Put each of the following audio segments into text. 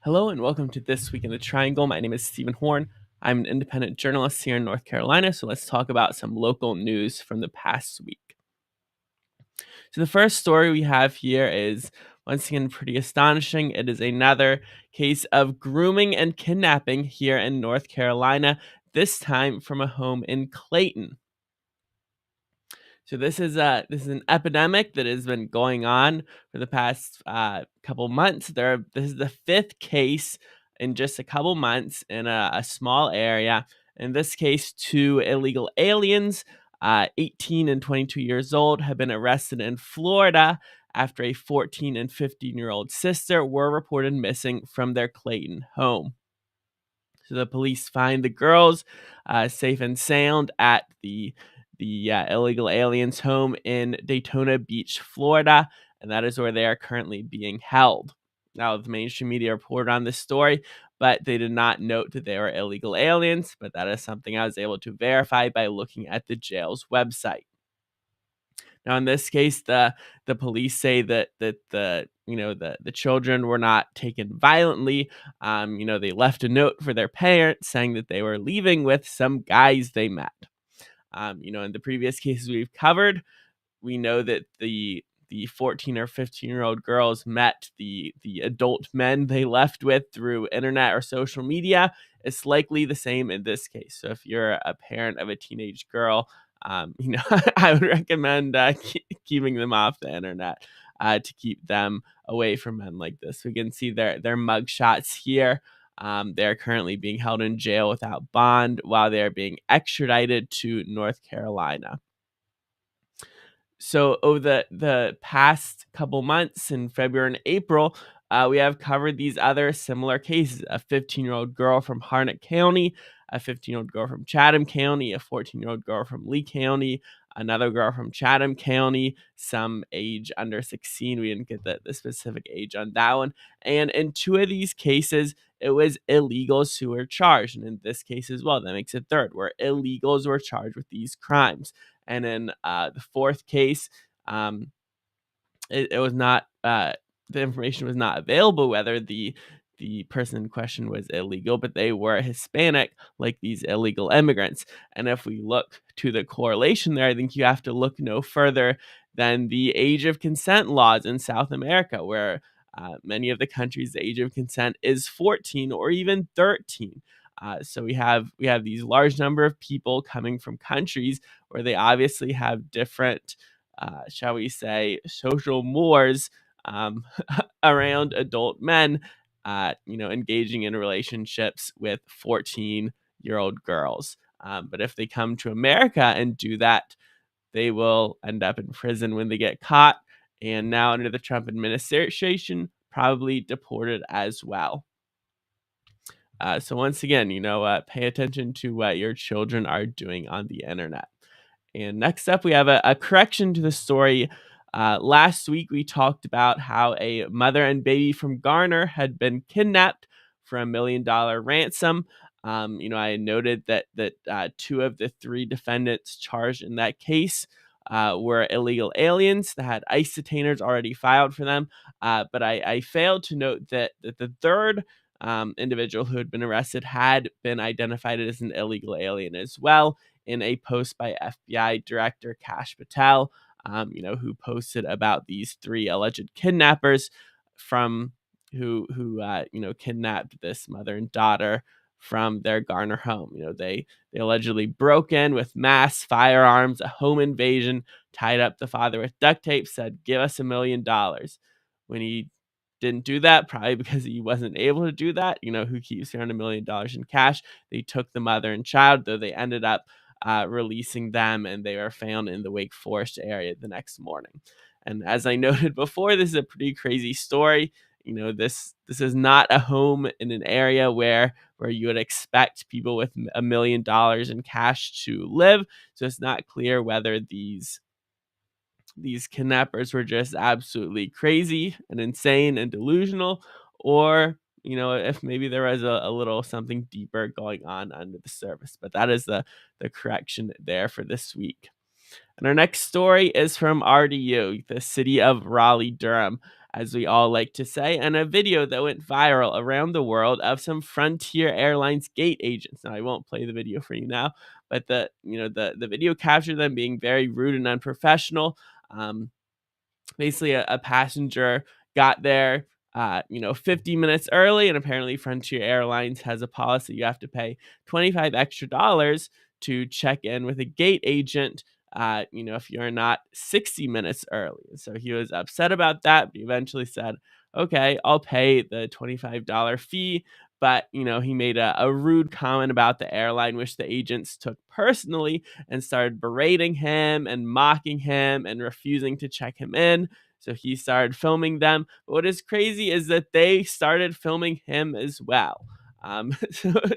Hello and welcome to This Week in the Triangle. My name is Stephen Horn. I'm an independent journalist here in North Carolina, so let's talk about some local news from the past week. So the first story we have here is once again pretty astonishing. It is another case of grooming and kidnapping here in North Carolina, this time from a home in Clayton. So this is an epidemic that has been going on for the past couple months. This is the fifth case in just a couple months in a small area. In this case, two illegal aliens, 18 and 22 years old, have been arrested in Florida after a 14 and 15-year-old sister were reported missing from their Clayton home. So the police find the girls safe and sound at the illegal aliens' home in Daytona Beach, Florida, and that is where they are currently being held. Now, the mainstream media reported on this story, but they did not note that they were illegal aliens. But that is something I was able to verify by looking at the jail's website. Now, in this case, the police say that the children were not taken violently. They left a note for their parents saying that they were leaving with some guys they met. In the previous cases we've covered, we know that the 14 or 15-year-old girls met the adult men they left with through internet or social media. It's likely the same in this case. So if you're a parent of a teenage girl, I would recommend keeping them off the internet to keep them away from men like this. We can see their mug shots here. They're currently being held in jail without bond while they're being extradited to North Carolina. So over the past couple months in February and April, we have covered these other similar cases: a 15-year-old girl from Harnett County, a 15-year-old girl from Chatham County, a 14-year-old girl from Lee County, another girl from Chatham County, some age under 16. We didn't get the specific age on that one. And in two of these cases, it was illegals who were charged. And in this case as well, that makes it third, where illegals were charged with these crimes. And in the fourth case, it was not the information was not available whether the person in question was illegal, but they were Hispanic, like these illegal immigrants. And if we look to the correlation there, I think you have to look no further than the age of consent laws in South America, where many of the countries, the age of consent is 14 or even 13. So we have these large number of people coming from countries where they obviously have different, shall we say, social mores around adult men, engaging in relationships with 14-year-old girls. But if they come to America and do that, they will end up in prison when they get caught. And now under the Trump administration, probably deported as well. So once again, pay attention to what your children are doing on the internet. And next up, we have a correction to the story. Last week, we talked about how a mother and baby from Garner had been kidnapped for $1 million ransom. I noted that two of the three defendants charged in that case were illegal aliens that had ICE detainers already filed for them. But I failed to note that the third individual who had been arrested had been identified as an illegal alien as well in a post by FBI Director Kash Patel, who posted about these three alleged kidnappers from who kidnapped this mother and daughter from their Garner home. They allegedly broke in with mass firearms, a home invasion, tied up the father with duct tape, said, "Give us $1 million." When he didn't do that, probably because he wasn't able to do that. Who keeps hearing $1 million in cash? They took the mother and child, though they ended up releasing them, and they were found in the Wake Forest area the next morning. And as I noted before, this is a pretty crazy story. This is not a home in an area where you would expect people with $1 million in cash to live. So it's not clear whether these kidnappers were just absolutely crazy and insane and delusional, or if maybe there was a little something deeper going on under the surface. But that is the correction there for this week. And our next story is from RDU, the city of Raleigh-Durham. as we all like to say, and a video that went viral around the world of some Frontier Airlines gate agents. Now, I won't play the video for you now, but the video captured them being very rude and unprofessional. Basically, a passenger got there 50 minutes early, and apparently Frontier Airlines has a policy you have to pay 25 extra dollars to check in with a gate agent, if you're not 60 minutes early. And so he was upset about that, but he eventually said, okay, I'll pay the $25 fee. But, he made a rude comment about the airline, which the agents took personally and started berating him and mocking him and refusing to check him in. So he started filming them. But what is crazy is that they started filming him as well.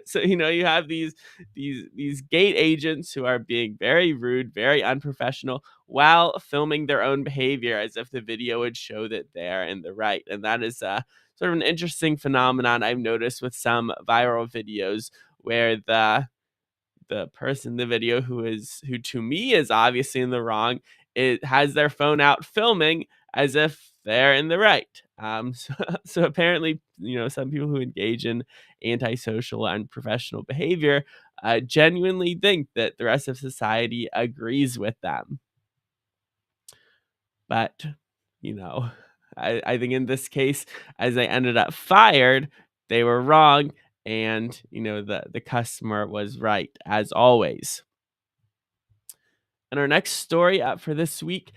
So you have these gate agents who are being very rude, very unprofessional, while filming their own behavior as if the video would show that they're in the right. And that is sort of an interesting phenomenon I've noticed with some viral videos where the person in the video who to me is obviously in the wrong, it has their phone out filming as if they're in the right. So apparently, some people who engage in antisocial and professional behavior genuinely think that the rest of society agrees with them. But, you know, I think in this case, as they ended up fired, they were wrong, and the customer was right as always. And our next story up for this week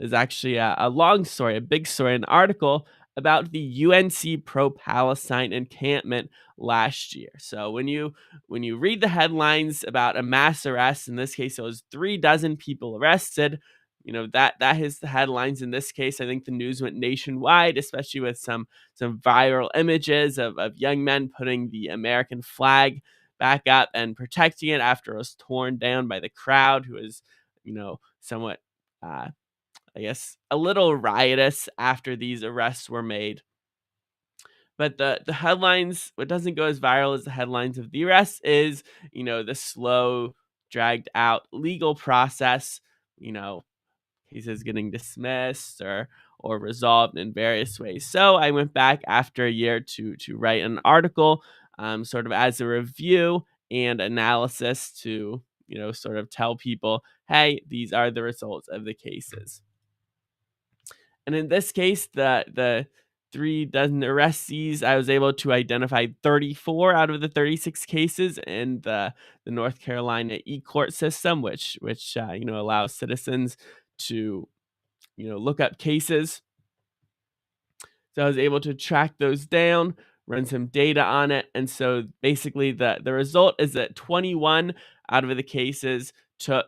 is actually a long story, a big story, an article about the UNC pro-Palestine encampment last year. So when you read the headlines about a mass arrest, in this case it was 36 people arrested, that is the headlines. In this case, I think the news went nationwide, especially with some viral images of young men putting the American flag back up and protecting it after it was torn down by the crowd, who was, somewhat, I guess, a little riotous after these arrests were made. But the headlines, what doesn't go as viral as the headlines of the arrests is, the slow, dragged out legal process, cases getting dismissed or resolved in various ways. So I went back after a year to write an article, sort of as a review and analysis to sort of tell people, hey, these are the results of the cases. And in this case, the 36 arrestees, I was able to identify 34 out of the 36 cases in the North Carolina e-court system, which allows citizens to look up cases. So I was able to track those down, run some data on it. And so basically the result is that 21 out of the cases took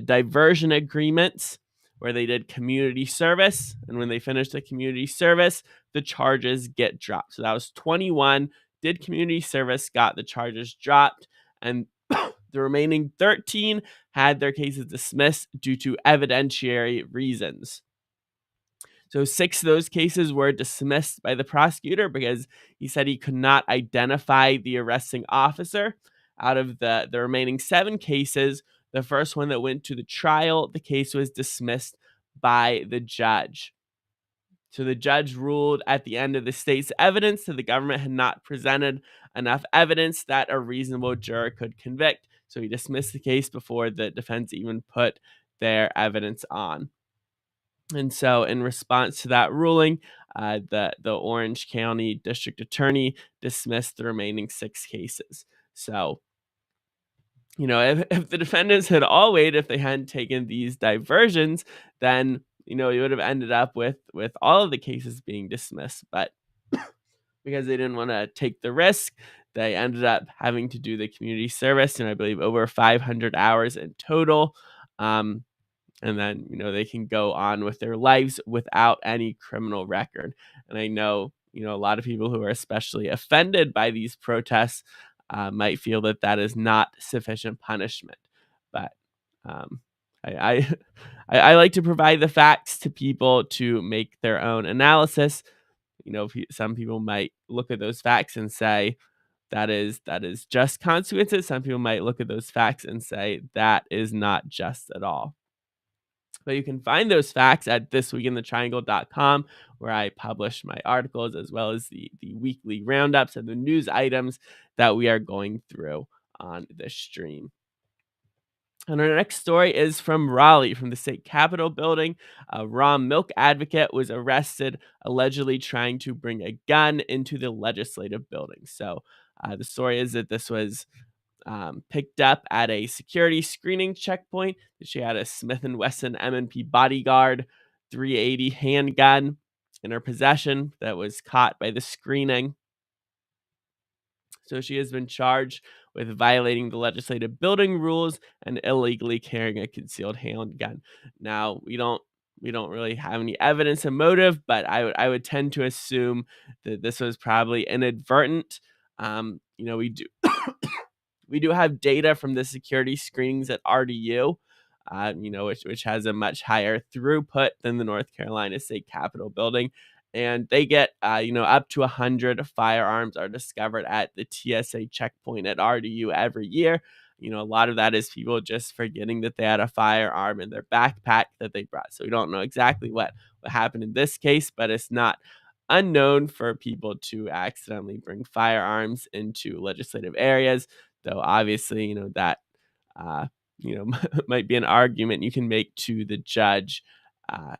diversion agreements where they did community service. And when they finished the community service, the charges get dropped. So that was 21 did community service, got the charges dropped. And the remaining 13 had their cases dismissed due to evidentiary reasons. So 6 of those cases were dismissed by the prosecutor because he said he could not identify the arresting officer. Out of the remaining 7 cases, the first one that went to the trial, the case was dismissed by the judge. So the judge ruled at the end of the state's evidence that the government had not presented enough evidence that a reasonable juror could convict. So he dismissed the case before the defense even put their evidence on. And so, in response to that ruling, the Orange County District Attorney dismissed the remaining 6 cases. So, if the defendants had all waited, if they hadn't taken these diversions, then you would have ended up with all of the cases being dismissed. But because they didn't want to take the risk, they ended up having to do the community service, and I believe over 500 hours in total. And then they can go on with their lives without any criminal record. And I know a lot of people who are especially offended by these protests might feel that is not sufficient punishment. But I I like to provide the facts to people to make their own analysis. Some people might look at those facts and say that is just consequences. Some people might look at those facts and say that is not just at all. But you can find those facts at thisweekinthetriangle.com, where I publish my articles as well as the weekly roundups and the news items that we are going through on this stream. And our next story is from Raleigh, from the state capitol building. A raw milk advocate was arrested, allegedly trying to bring a gun into the legislative building. So the story is that this was picked up at a security screening checkpoint. She had a Smith & Wesson M&P Bodyguard 380 handgun in her possession that was caught by the screening. So she has been charged with violating the legislative building rules and illegally carrying a concealed handgun. Now, we don't really have any evidence of motive, but I would tend to assume that this was probably inadvertent. We do we do have data from the security screenings at RDU, which has a much higher throughput than the North Carolina State Capitol building. And they get, up to 100 firearms are discovered at the TSA checkpoint at RDU every year. A lot of that is people just forgetting that they had a firearm in their backpack that they brought. So we don't know exactly what happened in this case, but it's not unknown for people to accidentally bring firearms into legislative areas. Though obviously, that uh, might be an argument you can make to the judge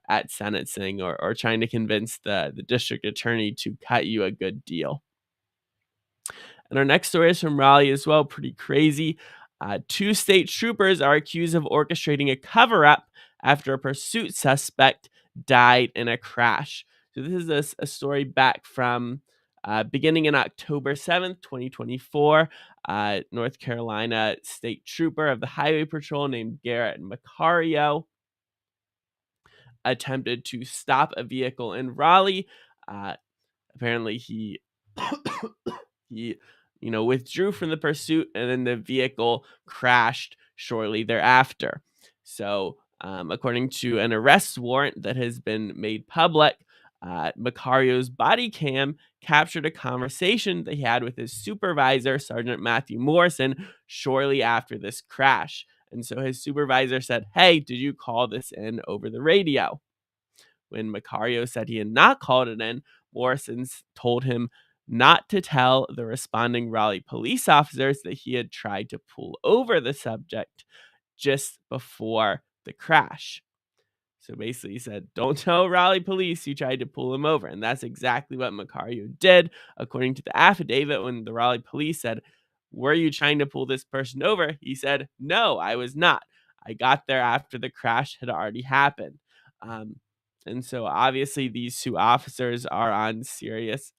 at sentencing, or trying to convince the district attorney to cut you a good deal. And our next story is from Raleigh as well, pretty crazy. Two state troopers are accused of orchestrating a cover up after a pursuit suspect died in a crash. So this is a story back from beginning in October 7th, 2024. North Carolina state trooper of the Highway Patrol named Garrett Macario attempted to stop a vehicle in Raleigh. Apparently, he he withdrew from the pursuit, and then the vehicle crashed shortly thereafter. So, according to an arrest warrant that has been made public, Macario's body cam captured a conversation that he had with his supervisor, Sergeant Matthew Morrison, shortly after this crash. And so his supervisor said, "Hey, did you call this in over the radio?" When Macario said he had not called it in, Morrison told him not to tell the responding Raleigh police officers that he had tried to pull over the subject just before the crash. So basically, he said, "Don't tell Raleigh police you tried to pull him over." And that's exactly what Macario did. According to the affidavit, when the Raleigh police said, "Were you trying to pull this person over?" He said, "No, I was not. I got there after the crash had already happened." Um, and so obviously these two officers are in serious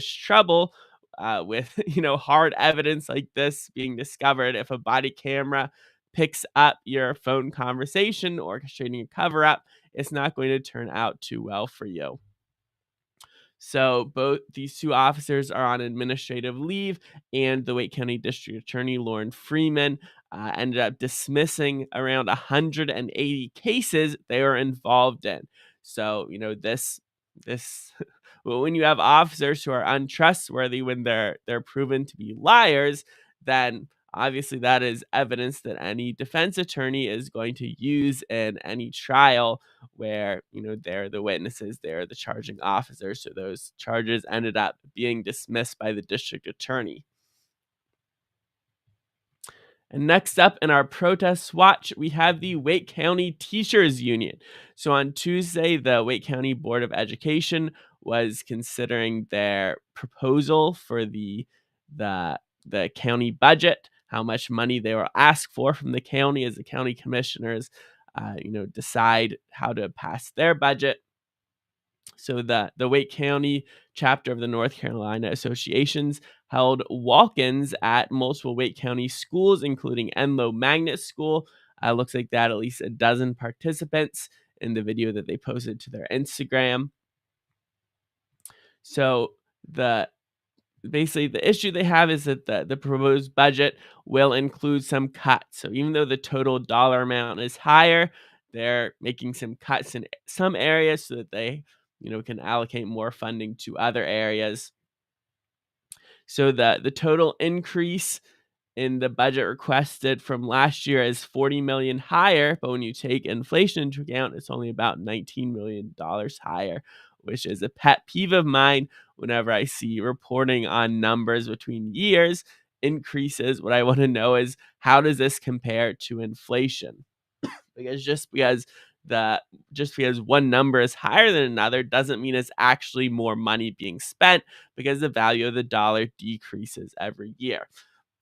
trouble with hard evidence like this being discovered. If a body camera picks up your phone conversation orchestrating a cover up, it's not going to turn out too well for you. So both these two officers are on administrative leave, and the Wake County District Attorney Lauren Freeman ended up dismissing around 180 cases they were involved in. So this well, when you have officers who are untrustworthy, when they're proven to be liars, then obviously that is evidence that any defense attorney is going to use in any trial where they're the witnesses, they're the charging officers. So those charges ended up being dismissed by the district attorney. And next up in our protest watch, we have the Wake County Teachers Union. So on Tuesday, the Wake County Board of Education was considering their proposal for the county budget, how much money they were asked for from the county as the county commissioners, decide how to pass their budget. So the Wake County chapter of the North Carolina Associations held walk-ins at multiple Wake County schools, including Enloe Magnet School. Looks like that at least a dozen participants in the video that they posted to their Instagram. So basically the issue they have is that the proposed budget will include some cuts. So even though the total dollar amount is higher, they're making some cuts in some areas so that they can allocate more funding to other areas. So the total increase in the budget requested from last year is 40 million higher, but when you take inflation into account, it's only about $19 million higher, which is a pet peeve of mine whenever I see reporting on numbers between years increases. What I want to know is, how does this compare to inflation? Because the just because one number is higher than another doesn't mean it's actually more money being spent, because the value of the dollar decreases every year.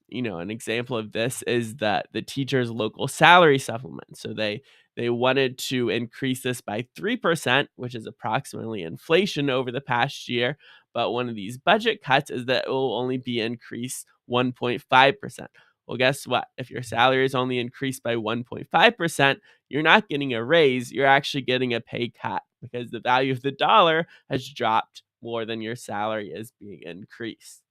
An example of this is that the teacher's local salary supplement. So they wanted to increase this by 3%, which is approximately inflation over the past year. But one of these budget cuts is that it will only be increased 1.5%. Well, guess what? If your salary is only increased by 1.5%, you're not getting a raise. You're actually getting a pay cut, because the value of the dollar has dropped more than your salary is being increased.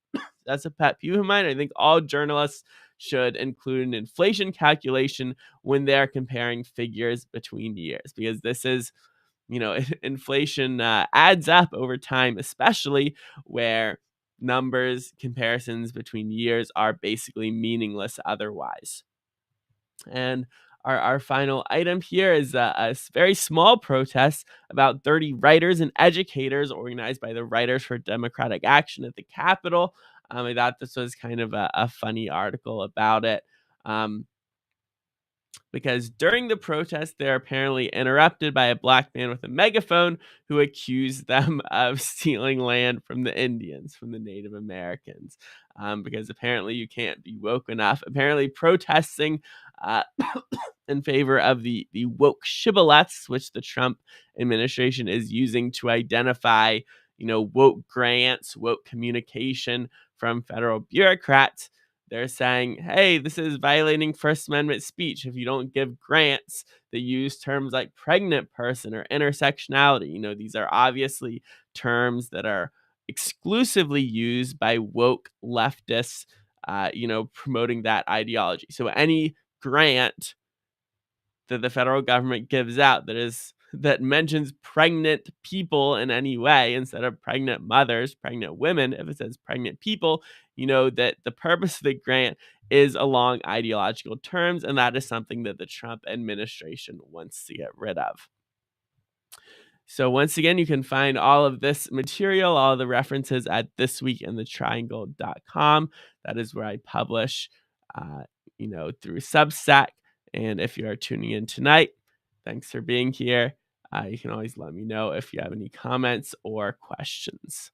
That's a pet peeve of mine. I think all journalists should include an inflation calculation when they're comparing figures between years, because this is, inflation adds up over time, especially where comparisons between years are basically meaningless otherwise. And our final item here is very small protest. About 30 writers and educators organized by the Writers for Democratic Action at the Capitol. I thought this was kind of a funny article about it. Because during the protest, they're apparently interrupted by a black man with a megaphone who accused them of stealing land from the Indians, from the Native Americans. Because apparently you can't be woke enough. Apparently protesting uh, in favor of the woke shibboleths, which the Trump administration is using to identify, woke grants, woke communication from federal bureaucrats. They're saying, hey, this is violating First Amendment speech if you don't give grants that use terms like pregnant person or intersectionality. These are obviously terms that are exclusively used by woke leftists, promoting that ideology. So any grant that the federal government gives out that mentions pregnant people in any way instead of pregnant mothers, pregnant women, if it says pregnant people, that the purpose of the grant is along ideological terms, and that is something that the Trump administration wants to get rid of. So once again, you can find all of this material, all the references at thisweekinthetriangle.com. That is where I publish, through Substack. And if you are tuning in tonight, thanks for being here. You can always let me know if you have any comments or questions.